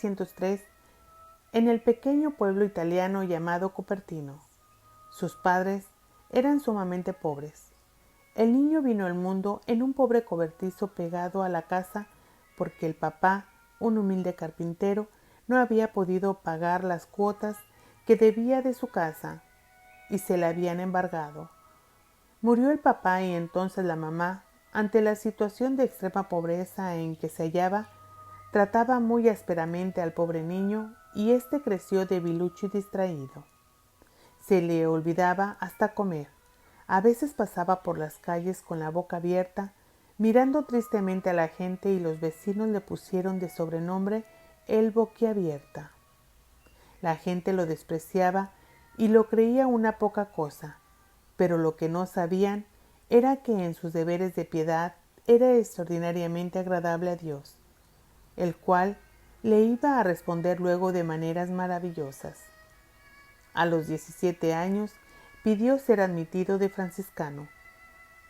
1903, en el pequeño pueblo italiano llamado Cupertino. Sus padres eran sumamente pobres. El niño vino al mundo en un pobre cobertizo pegado a la casa porque el papá, un humilde carpintero, no había podido pagar las cuotas que debía de su casa y se la habían embargado. Murió el papá y entonces la mamá, ante la situación de extrema pobreza en que se hallaba, trataba muy ásperamente al pobre niño y éste creció debilucho y distraído. Se le olvidaba hasta comer. A veces pasaba por las calles con la boca abierta, mirando tristemente a la gente y los vecinos le pusieron de sobrenombre el boquiabierta. La gente lo despreciaba y lo creía una poca cosa, pero lo que no sabían era que en sus deberes de piedad era extraordinariamente agradable a Dios, el cual le iba a responder luego de maneras maravillosas. A los 17 años pidió ser admitido de franciscano,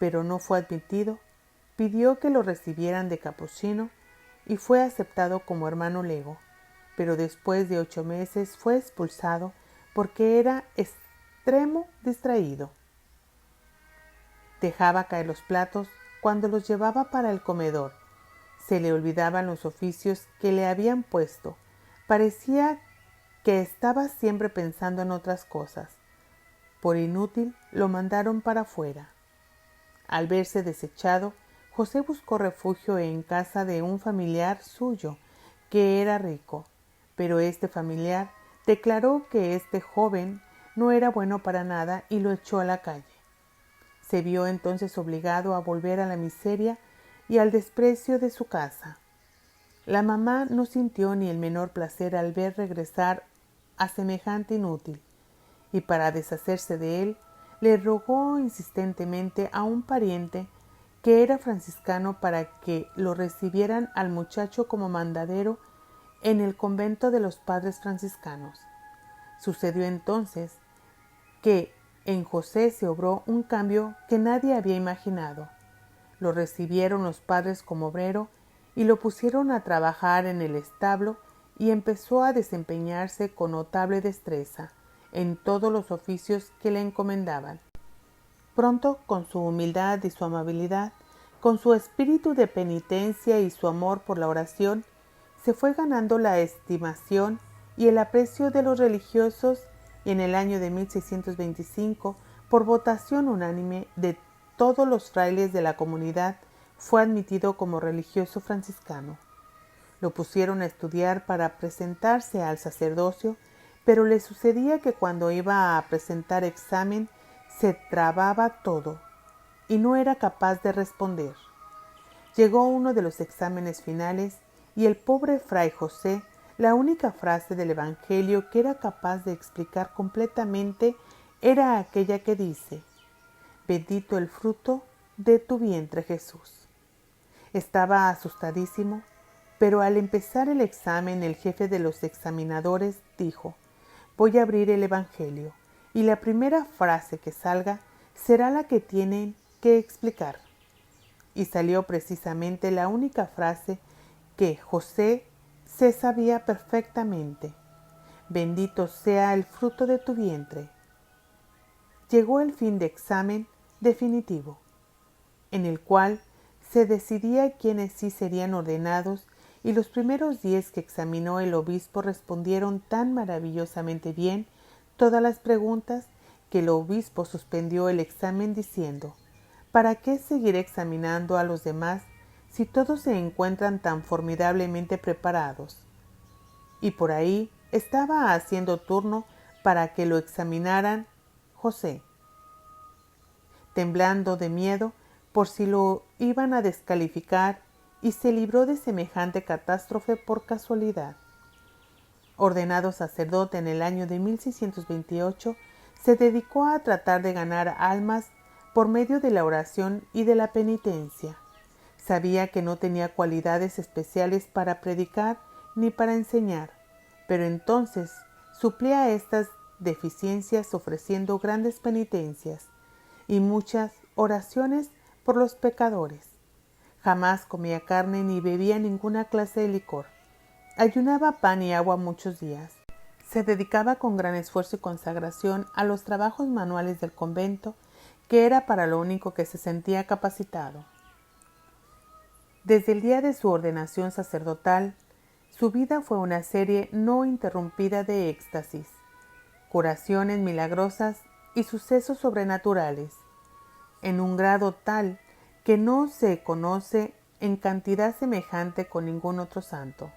pero no fue admitido. Pidió que lo recibieran de capuchino y fue aceptado como hermano lego, pero después de 8 meses fue expulsado porque era extremo distraído. Dejaba caer los platos cuando los llevaba para el comedor. Se le olvidaban los oficios que le habían puesto. Parecía que estaba siempre pensando en otras cosas. Por inútil lo mandaron para afuera. Al verse desechado, José buscó refugio en casa de un familiar suyo, que era rico, pero este familiar declaró que este joven no era bueno para nada y lo echó a la calle. Se vio entonces obligado a volver a la miseria y al desprecio de su casa. La mamá no sintió ni el menor placer al ver regresar a semejante inútil, y para deshacerse de él, le rogó insistentemente a un pariente que era franciscano para que lo recibieran al muchacho como mandadero en el convento de los padres franciscanos. Sucedió entonces que en José se obró un cambio que nadie había imaginado. Lo recibieron los padres como obrero y lo pusieron a trabajar en el establo y empezó a desempeñarse con notable destreza en todos los oficios que le encomendaban. Pronto, con su humildad y su amabilidad, con su espíritu de penitencia y su amor por la oración, se fue ganando la estimación y el aprecio de los religiosos y en el año de 1625, por votación unánime de todos los frailes de la comunidad, fue admitido como religioso franciscano. Lo pusieron a estudiar para presentarse al sacerdocio, pero le sucedía que cuando iba a presentar examen se trababa todo y no era capaz de responder. Llegó uno de los exámenes finales y el pobre fray José, la única frase del Evangelio que era capaz de explicar completamente era aquella que dice: bendito el fruto de tu vientre, Jesús. Estaba asustadísimo, pero al empezar el examen el jefe de los examinadores dijo: voy a abrir el Evangelio y la primera frase que salga será la que tienen que explicar. Y salió precisamente la única frase que José se sabía perfectamente: bendito sea el fruto de tu vientre. Llegó el fin de examen definitivo, en el cual se decidía quiénes sí serían ordenados, y los primeros 10 que examinó el obispo respondieron tan maravillosamente bien todas las preguntas que el obispo suspendió el examen diciendo: ¿para qué seguir examinando a los demás si todos se encuentran tan formidablemente preparados? Y por ahí estaba haciendo turno para que lo examinaran José, temblando de miedo por si lo iban a descalificar, y se libró de semejante catástrofe por casualidad. Ordenado sacerdote en el año de 1628, se dedicó a tratar de ganar almas por medio de la oración y de la penitencia. Sabía que no tenía cualidades especiales para predicar ni para enseñar, pero entonces suplía estas deficiencias ofreciendo grandes penitencias y muchas oraciones por los pecadores. Jamás comía carne ni bebía ninguna clase de licor. Ayunaba pan y agua muchos días. Se dedicaba con gran esfuerzo y consagración a los trabajos manuales del convento, que era para lo único que se sentía capacitado. Desde el día de su ordenación sacerdotal, su vida fue una serie no interrumpida de éxtasis, curaciones milagrosas y sucesos sobrenaturales, en un grado tal que no se conoce en cantidad semejante con ningún otro santo.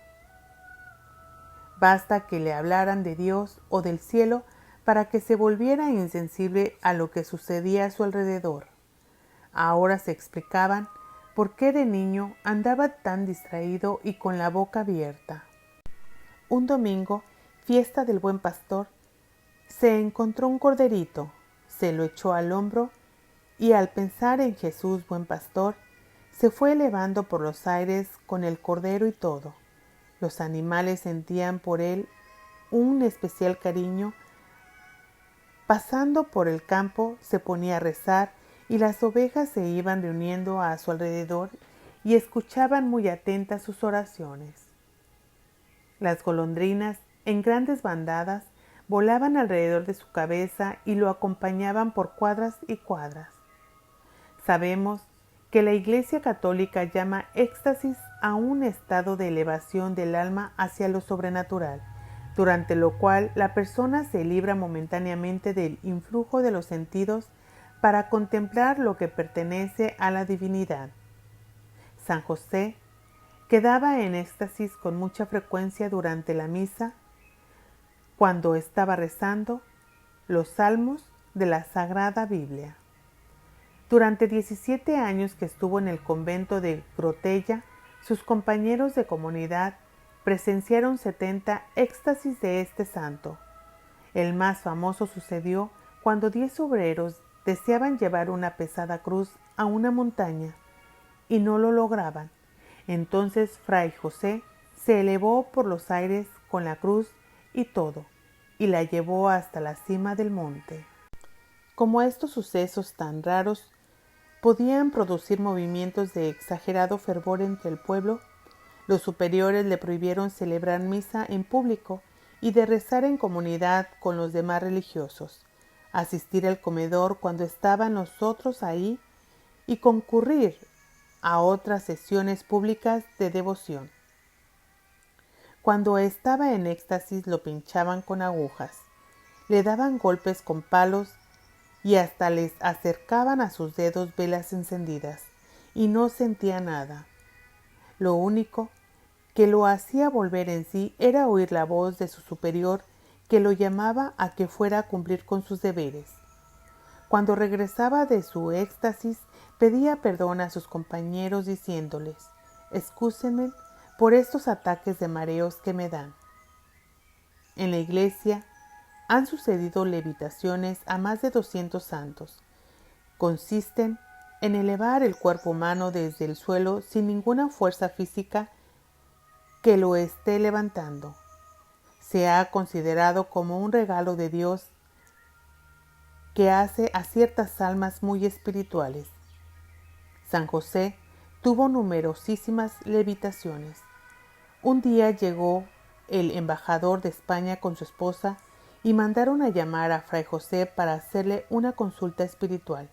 Basta que le hablaran de Dios o del cielo para que se volviera insensible a lo que sucedía a su alrededor. Ahora se explicaban por qué de niño andaba tan distraído y con la boca abierta. Un domingo, fiesta del Buen Pastor, se encontró un corderito, se lo echó al hombro y al pensar en Jesús Buen Pastor, se fue elevando por los aires con el cordero y todo. Los animales sentían por él un especial cariño. Pasando por el campo se ponía a rezar y las ovejas se iban reuniendo a su alrededor y escuchaban muy atentas sus oraciones. Las golondrinas, en grandes bandadas, volaban alrededor de su cabeza y lo acompañaban por cuadras y cuadras. Sabemos que la Iglesia Católica llama éxtasis a un estado de elevación del alma hacia lo sobrenatural, durante lo cual la persona se libra momentáneamente del influjo de los sentidos para contemplar lo que pertenece a la divinidad. San José quedaba en éxtasis con mucha frecuencia durante la misa cuando estaba rezando los salmos de la Sagrada Biblia. Durante 17 años que estuvo en el convento de Grotella, sus compañeros de comunidad presenciaron 70 éxtasis de este santo. El más famoso sucedió cuando 10 obreros deseaban llevar una pesada cruz a una montaña y no lo lograban. Entonces Fray José se elevó por los aires con la cruz y todo, y la llevó hasta la cima del monte. Como estos sucesos tan raros podían producir movimientos de exagerado fervor entre el pueblo, los superiores le prohibieron celebrar misa en público y de rezar en comunidad con los demás religiosos, asistir al comedor cuando estaban los otros ahí y concurrir a otras sesiones públicas de devoción. Cuando estaba en éxtasis lo pinchaban con agujas, le daban golpes con palos y hasta les acercaban a sus dedos velas encendidas, y no sentía nada. Lo único que lo hacía volver en sí era oír la voz de su superior que lo llamaba a que fuera a cumplir con sus deberes. Cuando regresaba de su éxtasis, pedía perdón a sus compañeros diciéndoles: «Excúsenme por estos ataques de mareos que me dan». En la iglesia han sucedido levitaciones a más de 200 santos. Consisten en elevar el cuerpo humano desde el suelo sin ninguna fuerza física que lo esté levantando. Se ha considerado como un regalo de Dios que hace a ciertas almas muy espirituales. San José tuvo numerosísimas levitaciones. Un día llegó el embajador de España con su esposa y mandaron a llamar a Fray José para hacerle una consulta espiritual.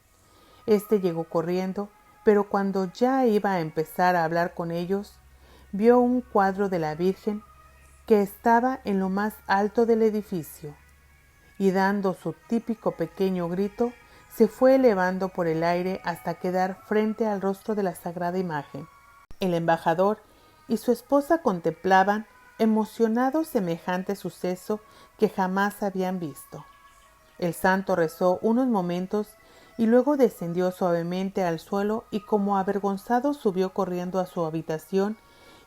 Este llegó corriendo, pero cuando ya iba a empezar a hablar con ellos, vio un cuadro de la Virgen que estaba en lo más alto del edificio, y dando su típico pequeño grito, se fue elevando por el aire hasta quedar frente al rostro de la sagrada imagen. El embajador y su esposa contemplaban emocionados semejante suceso que jamás habían visto. El santo rezó unos momentos y luego descendió suavemente al suelo y como avergonzado subió corriendo a su habitación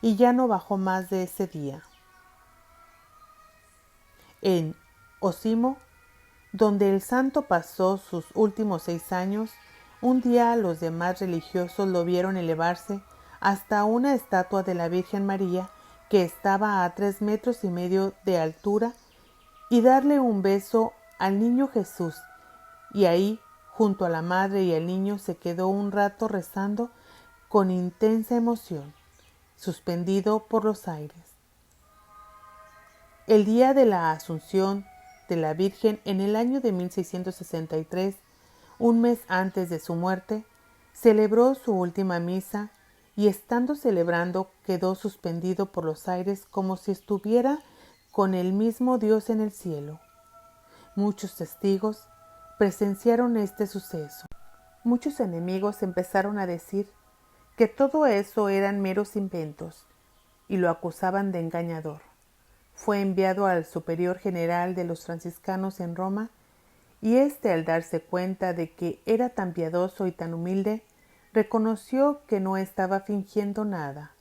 y ya no bajó más de ese día. En Osimo, donde el santo pasó sus últimos 6 años, un día los demás religiosos lo vieron elevarse hasta una estatua de la Virgen María que estaba a 3,5 metros de altura y darle un beso al niño Jesús, y ahí, junto a la madre y el niño, se quedó un rato rezando con intensa emoción, suspendido por los aires. El día de la Asunción de la Virgen en el año de 1663, un mes antes de su muerte, celebró su última misa y estando celebrando quedó suspendido por los aires como si estuviera con el mismo Dios en el cielo. Muchos testigos presenciaron este suceso. Muchos enemigos empezaron a decir que todo eso eran meros inventos y lo acusaban de engañador. Fue enviado al superior general de los franciscanos en Roma y éste, al darse cuenta de que era tan piadoso y tan humilde, reconoció que no estaba fingiendo nada.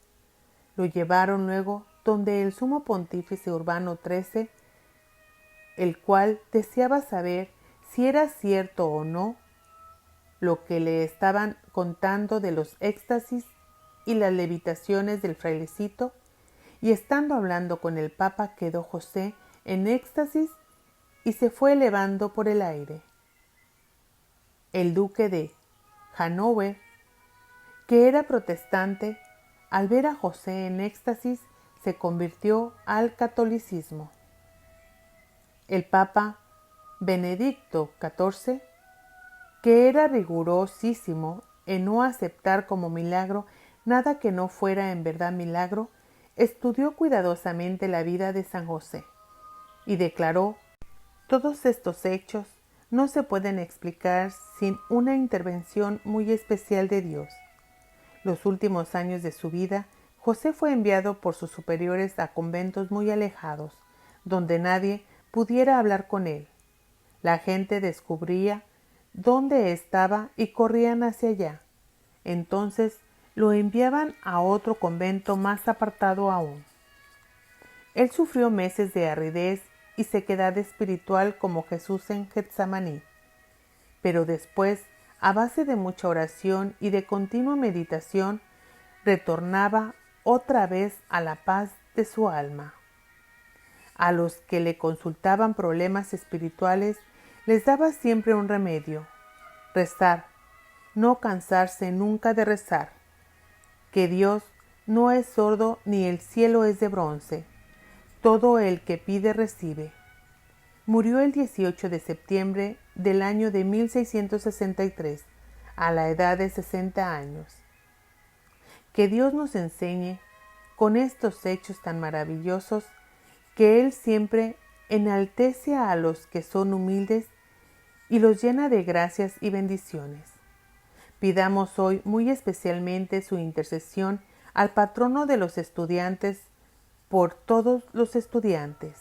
Lo llevaron luego donde el sumo pontífice Urbano XIII, el cual deseaba saber si era cierto o no lo que le estaban contando de los éxtasis y las levitaciones del frailecito, y estando hablando con el Papa quedó José en éxtasis y se fue elevando por el aire. El duque de Hannover, que era protestante, al ver a José en éxtasis, se convirtió al catolicismo. El Papa Benedicto XIV, que era rigurosísimo en no aceptar como milagro nada que no fuera en verdad milagro, estudió cuidadosamente la vida de San José y declaró: todos estos hechos no se pueden explicar sin una intervención muy especial de Dios. Los últimos años de su vida, José fue enviado por sus superiores a conventos muy alejados, donde nadie pudiera hablar con él. La gente descubría dónde estaba y corrían hacia allá. Entonces lo enviaban a otro convento más apartado aún. Él sufrió meses de aridez y sequedad espiritual como Jesús en Getsemaní, pero después, a base de mucha oración y de continua meditación, retornaba otra vez a la paz de su alma. A los que le consultaban problemas espirituales les daba siempre un remedio: rezar, no cansarse nunca de rezar, que Dios no es sordo ni el cielo es de bronce. Todo el que pide recibe. Murió el 18 de septiembre del año de 1663, a la edad de 60 años. Que Dios nos enseñe, con estos hechos tan maravillosos, que Él siempre enaltece a los que son humildes y los llena de gracias y bendiciones. Pidamos hoy muy especialmente su intercesión al patrono de los estudiantes, por todos los estudiantes.